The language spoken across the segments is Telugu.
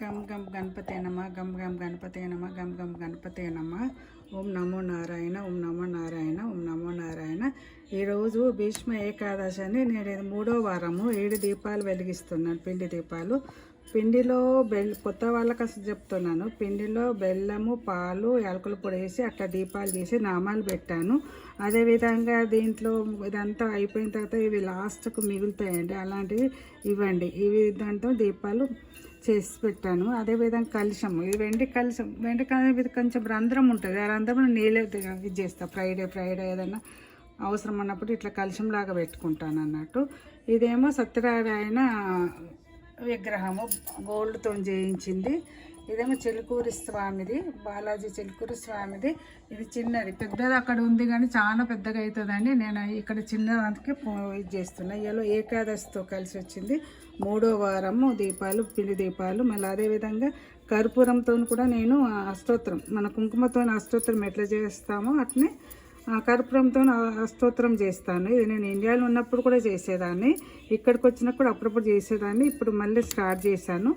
గం గం గణపతే నమ గం గం గణపతే నమ గం గం గణపతే నమ. ఓం నమో నారాయణ, ఓం నమో నారాయణ, ఓం నమో నారాయణ. ఈరోజు భీష్మ ఏకాదశి అని నేను 3వ వారము 7 దీపాలు వెలిగిస్తున్నాను, పిండి దీపాలు. పిండిలో కొత్త వాళ్ళకి అసలు చెప్తున్నాను, పిండిలో బెల్లము, పాలు, యాలకుల పొడి వేసి అట్లా దీపాలు చేసి నామాలు పెట్టాను. అదేవిధంగా దీంట్లో ఇదంతా అయిపోయిన తర్వాత ఇవి లాస్ట్కు మిగులుతాయండి, అలాంటివి ఇవ్వండి. ఇవి దాంతో దీపాలు చేసి పెట్టాను. అదేవిధంగా కలశం, ఇది వెండి కలశం. వెండి కలశం కొంచెం రంధ్రం ఉంటుంది, ఆ రంధ్రంలో నీళ్ళే ఇది చేస్తాను. ఫ్రైడే ఏదైనా అవసరం అన్నప్పుడు ఇట్లా కలశంలాగా పెట్టుకుంటాను అన్నట్టు. ఇదేమో సత్యనారాయణ విగ్రహము, గోల్డ్తో చేయించింది. ఇదేమో చిలుకూరి స్వామిది, బాలాజీ చిలుకూరి స్వామిది. ఇది చిన్నది, పెద్దది అక్కడ ఉంది కానీ చాలా పెద్దగా అవుతుందండి. నేను ఇక్కడ చిన్నదానికి ఇది చేస్తున్నా. ఇలా ఏకాదశితో కలిసి వచ్చింది 3వ వారము దీపాలు, పిండి దీపాలు. మళ్ళీ అదేవిధంగా కర్పూరంతో కూడా నేను అష్టోత్తరం, మన కుంకుమతో అష్టోత్తరం ఎట్లా చేస్తామో అట్నే కర్పూరంతో అష్టోత్తరం చేస్తాను. ఇది నేను ఇండియాలో ఉన్నప్పుడు కూడా చేసేదాన్ని, ఇక్కడికి వచ్చినప్పుడు అప్పుడప్పుడు చేసేదాన్ని. ఇప్పుడు మళ్ళీ స్టార్ట్ చేశాను.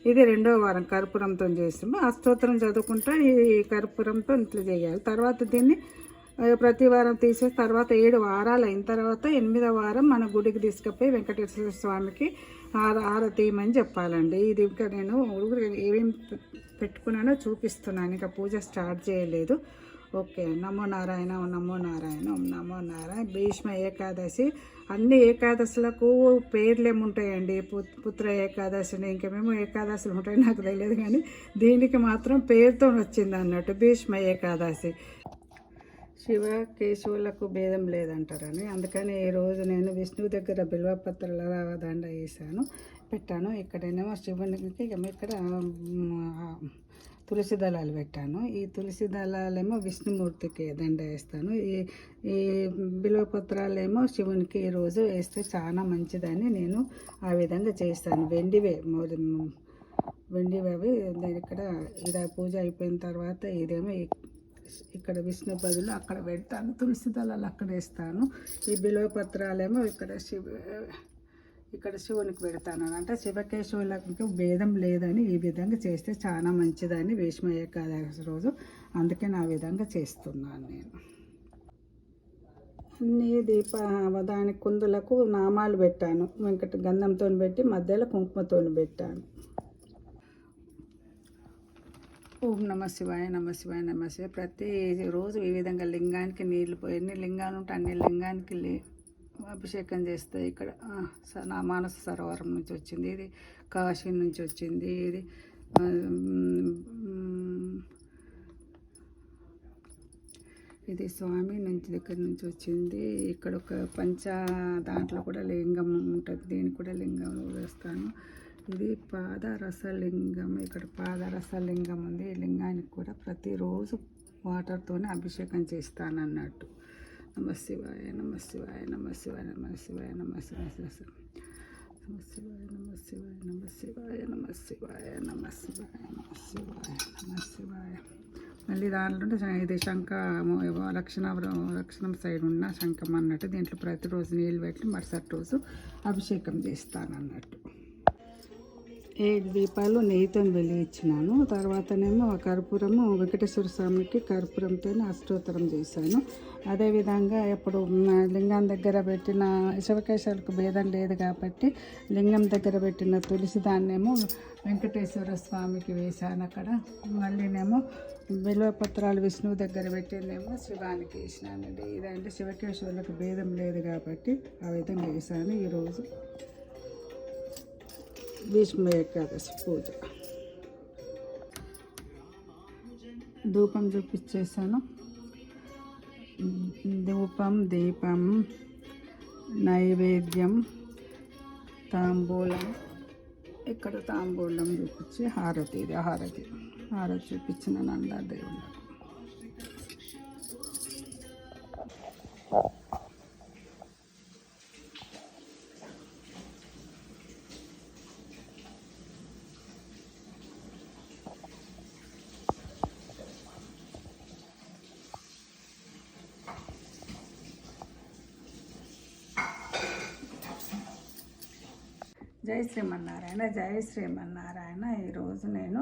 ఇది 2వ వారం కర్పూరంతో చేస్తాము. అష్టోత్తరం చదువుకుంటా ఈ కర్పూరంతో ఇట్లా చేయాలి. తర్వాత దీన్ని ప్రతి వారం తీసేసి తర్వాత 7 వారాలు అయిన తర్వాత 8వ వారం మన గుడికి తీసుకుపోయి వెంకటేశ్వర స్వామికి హారతి ఇవ్వమని చెప్పాలండి. ఇది ఇంకా నేను ఏమేమి పెట్టుకున్నానో చూపిస్తున్నాను, ఇంకా పూజ స్టార్ట్ చేయలేదు. ఓకే. నమో నారాయణ, ఓం నమో నారాయణ, ఓం నమో నారాయణ. భీష్మ ఏకాదశి. అన్ని ఏకాదశులకు పేర్లు ఏముంటాయండి, పుత్ర ఏకాదశిని ఇంకేమేమో ఏకాదశులు ఉంటాయి, నాకు తెలియదు. కానీ దీనికి మాత్రం పేరుతో వచ్చింది అన్నట్టు, భీష్మ ఏకాదశి. శివ కేశవులకు భేదం లేదంటారని, అందుకని ఈరోజు నేను విష్ణువు దగ్గర బిల్వపత్రాల దండ వేసాను, పెట్టాను. ఇక్కడేమో శివునికి, ఇక్కడ తులసి దళాలు పెట్టాను. ఈ తులసి దళాలేమో విష్ణుమూర్తికి దండ వేస్తాను. ఈ బిల్వపత్రాలేమో శివునికి ఈరోజు వేస్తే చాలా మంచిదని నేను ఆ విధంగా చేస్తాను. వెండివే అవి. ఇక్కడ ఇలా పూజ అయిపోయిన తర్వాత ఇదేమో ఇక్కడ విష్ణు బదులు అక్కడ పెడతాను, తులసి దళాలు అక్కడ వేస్తాను. ఈ బిల్వపత్రాలేమో ఇక్కడ శివునికి పెడతాను. అంటే శివకేశవులకు భేదం లేదని ఈ విధంగా చేస్తే చాలా మంచిదని భీష్మ ఏకాదశి రోజు, అందుకే నా విధంగా చేస్తున్నాను నేను. అన్ని దాని కుందులకు నామాలు పెట్టాను. గంధంతో పెట్టి మధ్యలో కుంకుమతో పెట్టాను. ఓం నమ శివాయ, నమ శివాయ, నమ శివాయ. ప్రతిరోజు ఈ విధంగా లింగానికి నీళ్ళు పోయి, ఎన్ని లింగాలు ఉంటే అన్ని లింగానికి అభిషేకం చేస్తే. ఇక్కడ నా మానస సరోవరం నుంచి వచ్చింది, ఇది కాశీ నుంచి వచ్చింది, ఇది స్వామి దగ్గర నుంచి వచ్చింది. ఇక్కడ ఒక దాంట్లో కూడా లింగం ఉంటుంది, దీనికి కూడా లింగం వేస్తాను. ఇది పాదరసలింగం, ఇక్కడ పాదరసలింగం ఉంది. ఈ లింగానికి కూడా ప్రతిరోజు వాటర్తోనే అభిషేకం చేస్తాను అన్నట్టు. నమ శివాయ, నమ శివాయ, నమ శివాయ, నమ శివాయ, నమ శివాయ, నమ శివాయ, నమ శివాయ, నమ శివాయ, నమ శివాయ, నమ శివాయ, నమ శివాయ, నమ శివాయ. మళ్ళీ దాంట్లో ఇది శంఖం, లక్షణం సైడ్ ఉన్న శంఖం అన్నట్టు. దీంట్లో ప్రతిరోజు నీళ్ళు పెట్టి మరుసటి రోజు అభిషేకం చేస్తాను అన్నట్టు. 7 దీపాలు నెయ్యితో వెలిగించినాను. తర్వాతనేమో కర్పూరము వెంకటేశ్వర స్వామికి కర్పూరంతో అష్టోత్తరం చేశాను. అదేవిధంగా ఇప్పుడు లింగం దగ్గర పెట్టిన శివకేశవులకు భేదం లేదు కాబట్టి లింగం దగ్గర పెట్టిన తులసి దాన్నేమో వెంకటేశ్వర స్వామికి వేశాను అక్కడ. మళ్ళీనేమో బిల్వపత్రాలు విష్ణువు దగ్గర పెట్టిందేమో శివానికి వేసినానండి. ఇదంటే శివకేశవులకు భేదం లేదు కాబట్టి ఆ విధంగా వేశాను ఈరోజు భీష్మ ఏకాదశి పూజ. ధూపం చూపించేసాను. ధూపం, దీపం, నైవేద్యం, తాంబూలం. ఇక్కడ తాంబూలం చూపించి హారతి, ఇది హారతి చూపించిన నందా దేవుడు. జై శ్రీమన్నారాయణ, జై శ్రీమన్నారాయణ. ఈరోజు నేను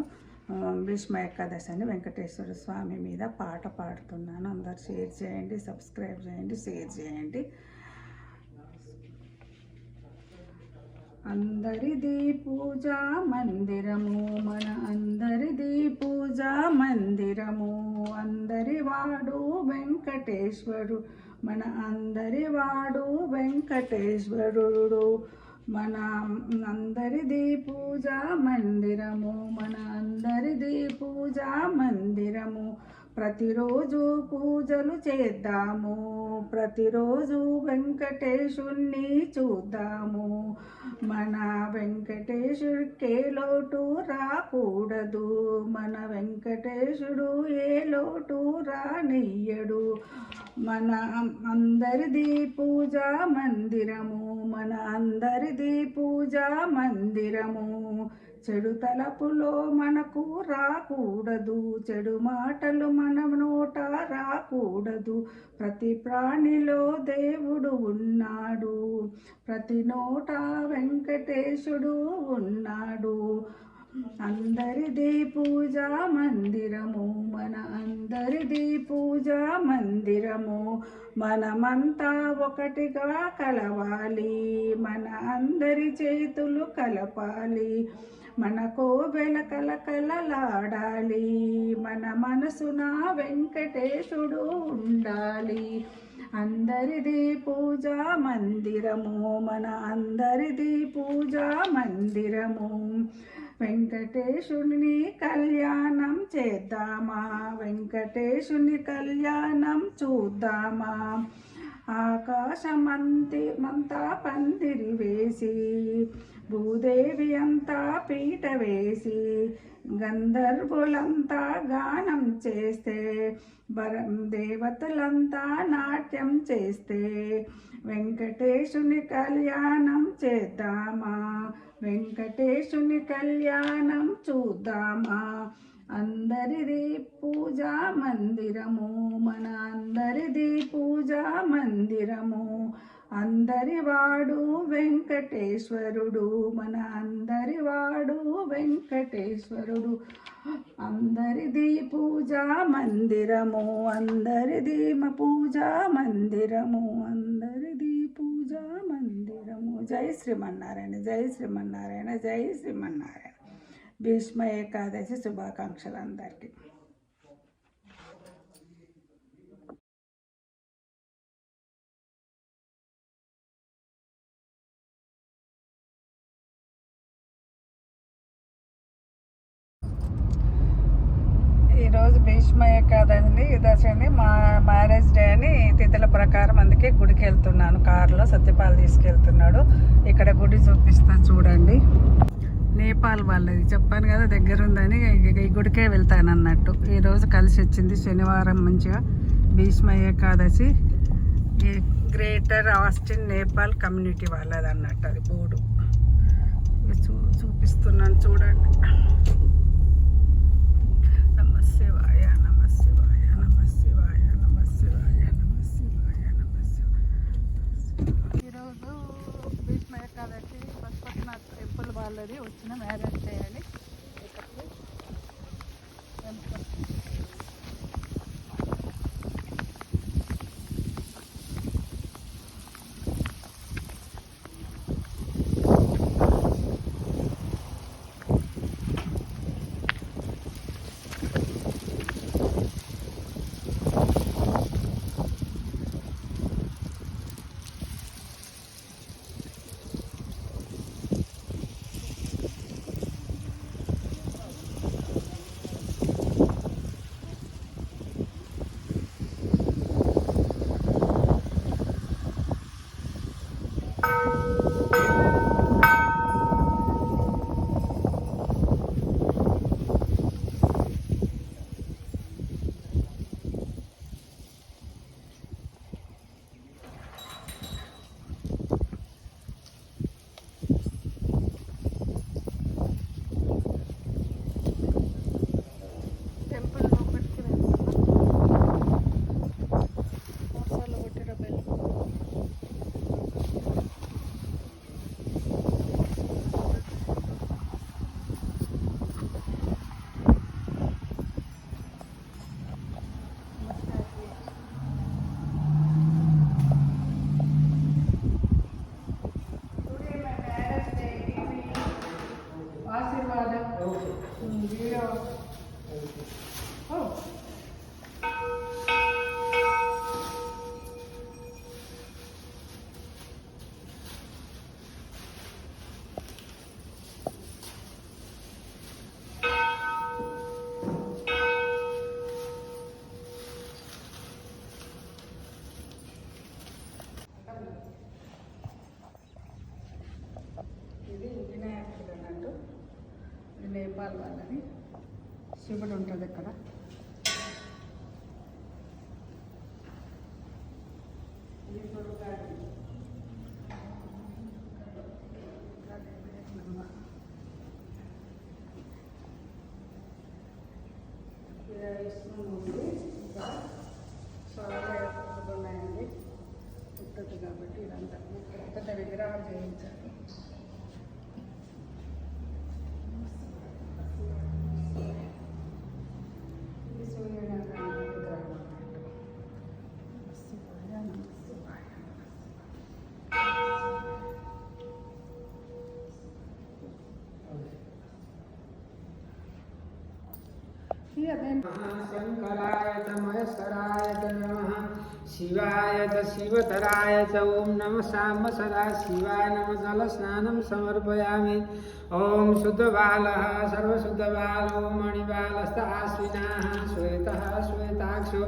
భీష్మ ఏకాదశి అని వెంకటేశ్వర స్వామి మీద పాట పాడుతున్నాను. అందరు షేర్ చేయండి, సబ్స్క్రైబ్ చేయండి, షేర్ చేయండి. అందరిది పూజా మందిరము, మన అందరిది పూజా మందిరము. అందరి వాడు వెంకటేశ్వరు, మన అందరి వాడు వెంకటేశ్వరుడు. మన అందరిది పూజా మందిరము, మన అందరిది పూజా మందిరము. ప్రతిరోజు పూజలు చేద్దాము, ప్రతిరోజు వెంకటేశుణ్ణి చూద్దాము. మన వెంకటేశుడికే లోటు రాకూడదు, మన వెంకటేశుడు ఏ లోటు రానియ్యడు. మన అందరిది పూజా మందిరము, మన అందరిది పూజా మందిరము. చెడు తలపులో మనకు రాకూడదు, చెడు మాటలు మన నోట రాకూడదు. ప్రతి ప్రాణిలో దేవుడు ఉన్నాడు, ప్రతి నోట వెంకటేశుడు ఉన్నాడు. అందరిది పూజా మందిరము, మన అందరిది పూజా మందిరము. మనమంతా ఒకటిగా కలవాలి, మన అందరి చేతులు కలపాలి. మన కోవెల కలకలలాడాలి, మన మనసున వెంకటేశుడు ఉండాలి. అందరిది పూజా మందిరము, మన అందరిది పూజా మందిరము. వెంకటేశుని కళ్యాణం చేద్దామా, వెంకటేశుని కళ్యాణం చూద్దామా. ఆకాశమంతా పందిరి వేసి, భూదేవి అంతా పీట వేసి, గంధర్వులంతా గానం చేస్తే, దేవతలంతా నాట్యం చేస్తే, వెంకటేశుని కళ్యాణం చేద్దామా, వెంకటేశుని కళ్యాణం చూద్దామా. అందరిది పూజా మందిరము, మన అందరిది పూజా మందిరము. అందరి వాడు వెంకటేశ్వరుడు, మన అందరి వాడు వెంకటేశ్వరుడు. అందరిది పూజా మందిరము, అందరిది పూజా మందిరము, అందరిది పూజా మందిరము. జై శ్రీమన్నారాయణ, జై శ్రీమన్నారాయణ, జై శ్రీమన్నారాయణ. భీష్మ ఏకాదశి శుభాకాంక్షలు అందరికీ. ఈరోజు భీష్మ ఏకాదశిని దశని మా మ్యారేజ్ డే అని తిథుల ప్రకారం అందుకే గుడికి వెళ్తున్నాను. కారులో సత్యపాల్ తీసుకెళ్తున్నాడు. ఇక్కడ గుడి చూపిస్తా చూడండి. నేపాల్ వాళ్ళది చెప్పాను కదా, దగ్గర ఉందని ఈ గుడికే వెళ్తాను అన్నట్టు. ఈరోజు కలిసి వచ్చింది శనివారం. మంచిగా Bhishma Ekadashi greater Austin Nepal community వాళ్ళది అన్నట్టు. అది బోర్డు చూపిస్తున్నాను చూడండి. నమశివాయ, నమశివాయ, నమశివాయ, నమశివాయ, నమశివాయ, నమశివాయ. ఈరోజు భీష్మ ఏకాదశి పశుపతినాథ్ టెంపుల్ వాళ్ళది వచ్చిన మ్యారేజ్ చేయాలి. నేపాల్ వాళ్ళని శివుడు ఉంటుంది ఇక్కడ. ఉన్నాయండి పుట్టదు కాబట్టి ఇదంతా పెద్ద విగ్రహాలు చేయించాలి. शंकराय च महेश्वराय च नमः शिवाय च शिवतराय च ओम नमः साम्ब सदा शिवाय नमः जलस्नानं समर्पयामि। ओम शुद्धबालः सर्वशुद्धबालो मणिबालस्ताश्विनाः श्वेतः श्वेताक्षो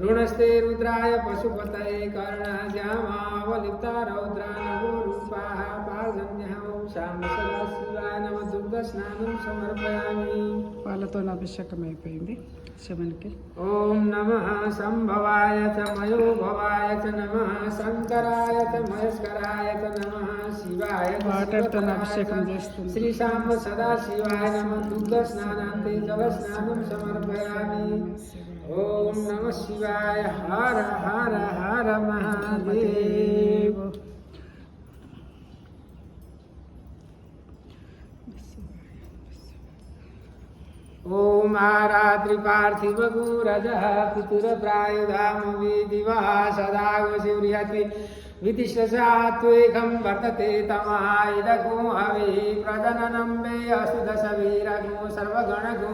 ऋणस्ते रुद्राय पशुपतये कर्णः जामावलिप्ता रौद्रा नवो रूपाः पार्जन्यः। ओम साम्ब सदा शिवाय नमः दुर्गस्नानं समर्पयामि। పాలతో అభిషేకం అయిపోయింది శివునికి. ఓం నమః సంభవాయ చ మయోభవాయ చ నమః శంకరాయ చ మహేశ్వరాయ చ నమః శివాయ వాటర్తో అభిషేకం చేస్తుంది. శ్రీ సాంబ సదా శివాయ నమః దుగ్ధ స్నానాంతే జల స్నానం సమర్పయామి। ఓం నమః శివాయ హర హర హర మహాదేవ్। ओम आरात्रि पार्थिव गुरजः पितुरप्रायुधाम विदिवः सदागो शिवृहति वितिष्ठसात्वेकं वर्तते तमायदगो हवे प्रजननं मे असुदशवीरगो सर्वगणगो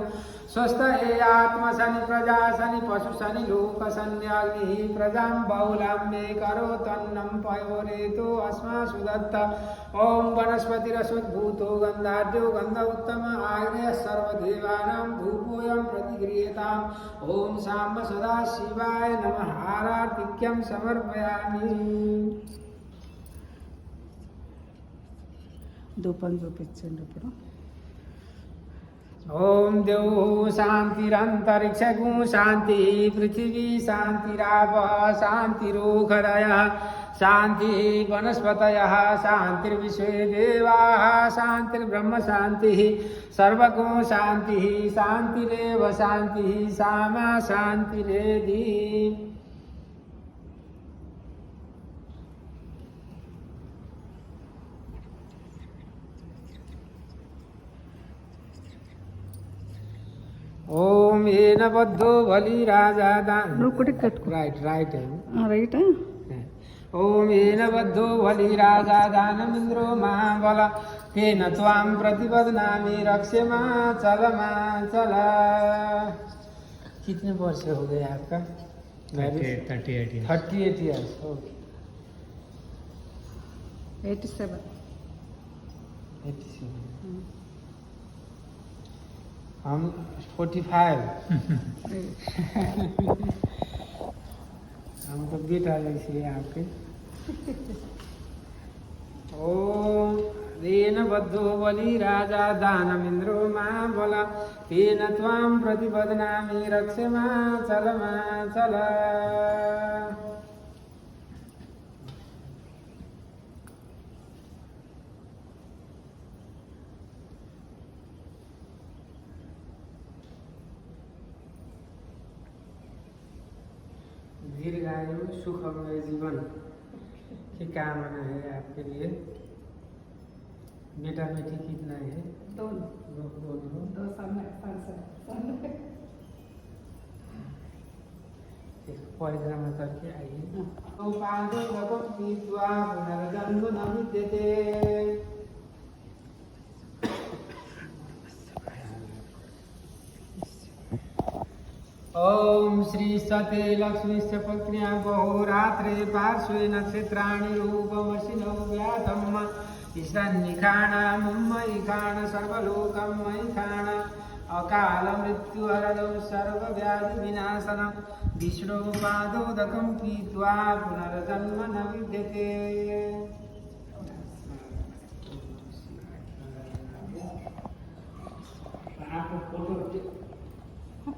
स्वस्थ आत्मशनि प्रजा शनि पशु शनि लोक शन्याग्निः प्रजां बहुलां मे करोतन्नं पयोरेतो अस्मासु दत्त। ओम वनस्पतिरसोद्भूतो गन्धाढ्यो गन्ध उत्तम आग्नेयः सर्वदेवानां धूपोऽयं प्रतिगृह्यताम्। ओम साम्ब सदा शिवाय नमः आरार्तिक्यं समर्पयामि। ధూపం చూపించండి ఇప్పుడు. ओम देव शांतिरंतरिक्षगु शांति पृथ्वी शांतिराप शांतिरोखदय शांति वनस्पतय शांतिर्विश्वे देवाः शांतिर्ब्रह्म शांति सर्वगो शांति शांतिरेव शांति सामा शांतिरेधि। ओम येन बद्धो बलि राजा दान राइट राइट है రైట్. ओम येन बद्धो बलि राजा दानमिन्द्रो महाबल तेन त्वां प्रतिपदनामि रक्ष्यमा चल। कितने वर्ष हो गए आपका? 38 ईयर्स। ओके 87. हम 45। हम तो बेटा जैसे आपके। ओम तेन बद्धो बलि राजा दानमिन्द्रो महाबल तेन त्वां प्रतिपदनामि रक्ष्यमा चल। दीर्घायु सुखमय जीवन की कामना है आपके लिए। बेटा बेटी कितना है? दोनों. दो समय परिक्रमा करके आइए। पुनर्जन्म न विद्यते। ओम श्री सते लक्ष्मीश्च पत्न्या बहुरात्रे पार्श्वे नक्षत्राणि रूपमसिनो व्यातम् ईशान्यखाण मयिखाण सर्वलोकं मयिखाण अकाल मृत्युहरणं सर्वव्याधि विनाशनं विष्णुपादोदकं पीत्वा पुनर्जन्म न विद्यते। આખો ફોટો